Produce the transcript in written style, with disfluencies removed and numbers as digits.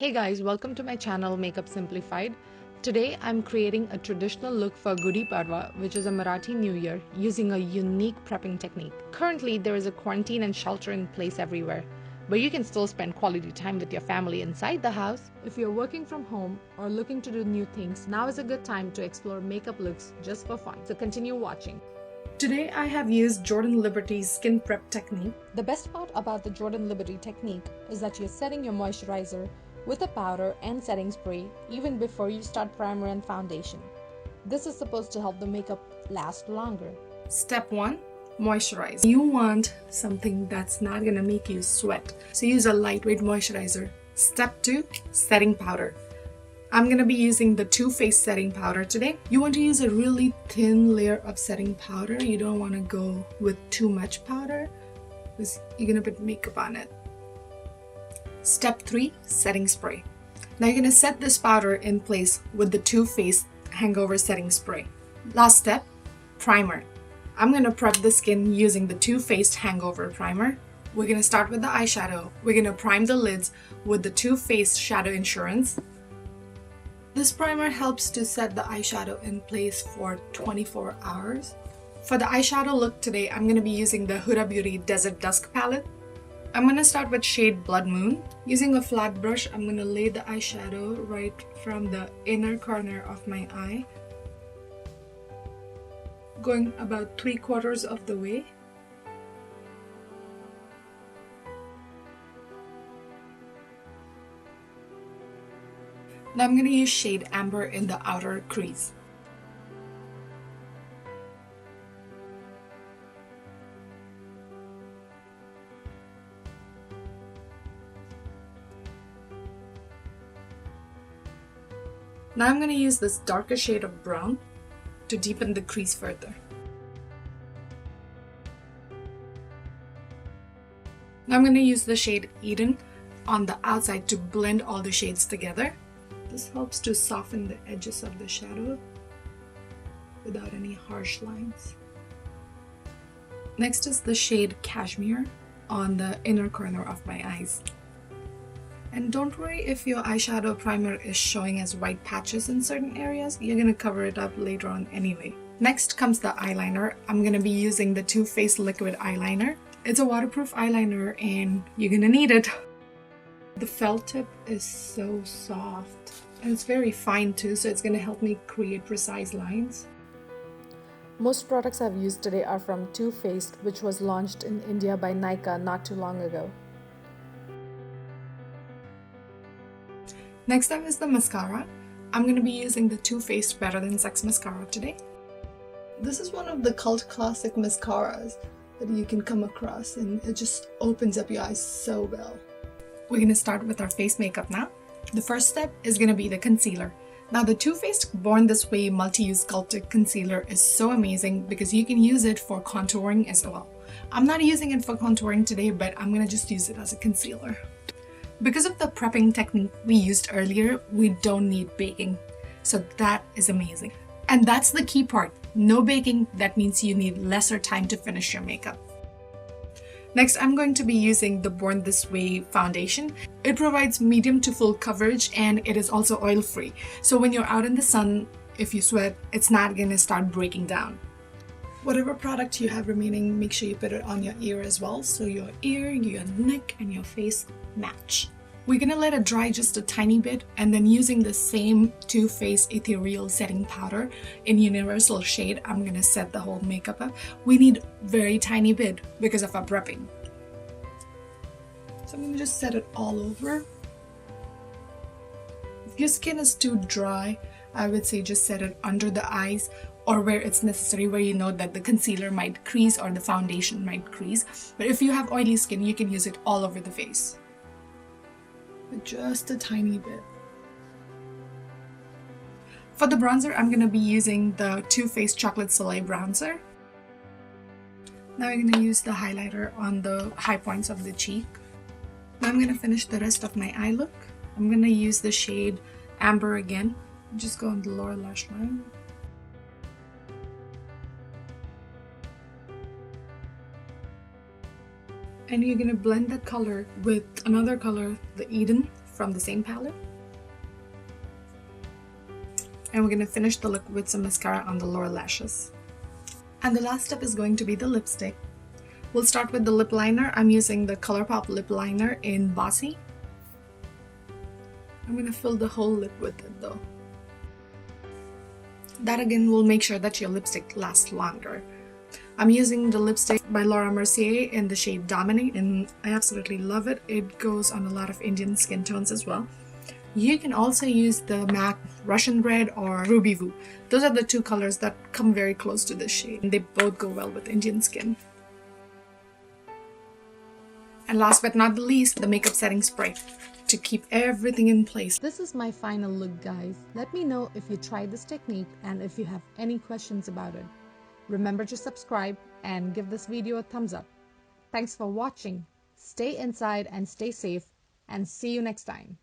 Hey guys, welcome to my channel Makeup Simplified. Today I'm creating a traditional look for Gudi Padwa, which is a Marathi New Year, using a unique prepping technique. Currently, there is a quarantine and shelter in place everywhere, but you can still spend quality time with your family inside the house. If you're working from home or looking to do new things, now is a good time to explore makeup looks just for fun. So continue watching. Today I have used Jordan Liberty's skin prep technique. The best part about the Jordan Liberty technique is that you're setting your moisturizer with a powder and setting spray even before you start primer and foundation. This is supposed to help the makeup last longer. Step 1. Moisturize. You want something that's not gonna make you sweat, so use a lightweight moisturizer. Step 2. Setting powder. I'm gonna be using the Too Faced setting powder today. You want to use a really thin layer of setting powder. You don't want to go with too much powder because you're gonna put makeup on it. Step 3. Setting spray. Now you're gonna set this powder in place with the Too Faced Hangover Setting Spray. Last step, primer. I'm gonna prep the skin using the Too Faced Hangover Primer. We're gonna start with the eyeshadow. We're gonna prime the lids with the Too Faced Shadow Insurance. This primer helps to set the eyeshadow in place for 24 hours. For the eyeshadow look today, I'm going to be using the Huda Beauty Desert Dusk palette. I'm going to start with shade Blood Moon. Using a flat brush, I'm going to lay the eyeshadow right from the inner corner of my eye, going about 3/4 of the way. Now I'm going to use shade Amber in the outer crease. Now I'm going to use this darker shade of brown to deepen the crease further. Now I'm going to use the shade Eden on the outside to blend all the shades together. This helps to soften the edges of the shadow without any harsh lines. Next is the shade Cashmere on the inner corner of my eyes. And don't worry if your eyeshadow primer is showing as white patches in certain areas, you're going to cover it up later on anyway. Next comes the eyeliner. I'm going to be using the Too Faced Liquid Eyeliner. It's a waterproof eyeliner and you're going to need it. The felt tip is so soft and it's very fine too, so it's going to help me create precise lines. Most products I've used today are from Too Faced, which was launched in India by Nykaa not too long ago. Next up is the mascara. I'm going to be using the Too Faced Better Than Sex mascara today. This is one of the cult classic mascaras that you can come across and it just opens up your eyes so well. We're going to start with our face makeup now. The first step is going to be the concealer. Now the Too Faced Born This Way Multi-Use Sculpted Concealer is so amazing because you can use it for contouring as well. I'm not using it for contouring today, but I'm going to just use it as a concealer. Because of the prepping technique we used earlier, we don't need baking. So that is amazing. And that's the key part. No baking, that means you need lesser time to finish your makeup. Next, I'm going to be using the Born This Way foundation. It provides medium to full coverage and it is also oil-free. So when you're out in the sun, if you sweat, it's not going to start breaking down. Whatever product you have remaining, make sure you put it on your ear as well, so your ear, your neck, and your face match. We're going to let it dry just a tiny bit, and then using the same Too Faced Ethereal Setting Powder in Universal Shade, I'm going to set the whole makeup up. We need very tiny bit because of our prepping. So I'm going to just set it all over. If your skin is too dry, I would say just set it under the eyes or where it's necessary, where you know that the concealer might crease or the foundation might crease. But if you have oily skin, you can use it all over the face. Just a tiny bit. For the bronzer, I'm going to be using the Too Faced Chocolate Soleil Bronzer. Now I'm going to use the highlighter on the high points of the cheek. Now I'm going to finish the rest of my eye look. I'm going to use the shade Amber again. Just go on the lower lash line. And you're going to blend that color with another color, the Eden from the same palette. And we're going to finish the look with some mascara on the lower lashes. And the last step is going to be the lipstick. We'll start with the lip liner. I'm using the ColourPop lip liner in Bossy. I'm going to fill the whole lip with it though. That again will make sure that your lipstick lasts longer. I'm using the lipstick by Laura Mercier in the shade Dominate, and I absolutely love it. It goes on a lot of Indian skin tones as well. You can also use the MAC Russian Red or Ruby Woo. Those are the two colors that come very close to this shade. They both go well with Indian skin. And last but not the least, the makeup setting spray to keep everything in place. This is my final look, guys. Let me know if you tried this technique and if you have any questions about it. Remember to subscribe and give this video a thumbs up. Thanks for watching. Stay inside and stay safe, and see you next time.